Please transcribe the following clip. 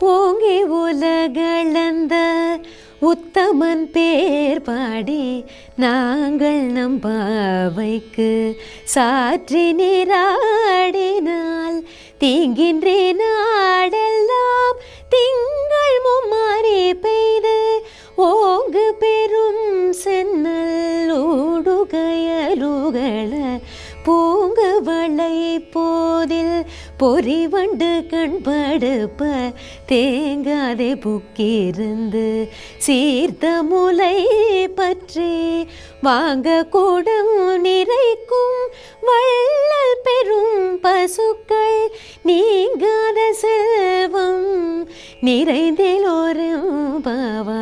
ஓங்கி உலகளந்த உத்தமன் பேர் பாடி நாங்கள் நம் பாவைக்கு சாற்றி நீராடினால் தீங்கின்றி நாடெல்லாம் திங்கள் மும்மாறி பெய்து ஓங்கு பெரும் சென்னல் ஊடுகையலுகள பூங்கு வளை போதில் பொறிவண்டு கண்படுப்ப தேங்காதே புக்கிருந்து சீர்த்த முலை பற்றி வாங்க கூடம் நிறைக்கும் வள்ளல் பெரும் பசுக்கள் நீங்காத செல்வம் நிறைந்திலோரும் பாவா.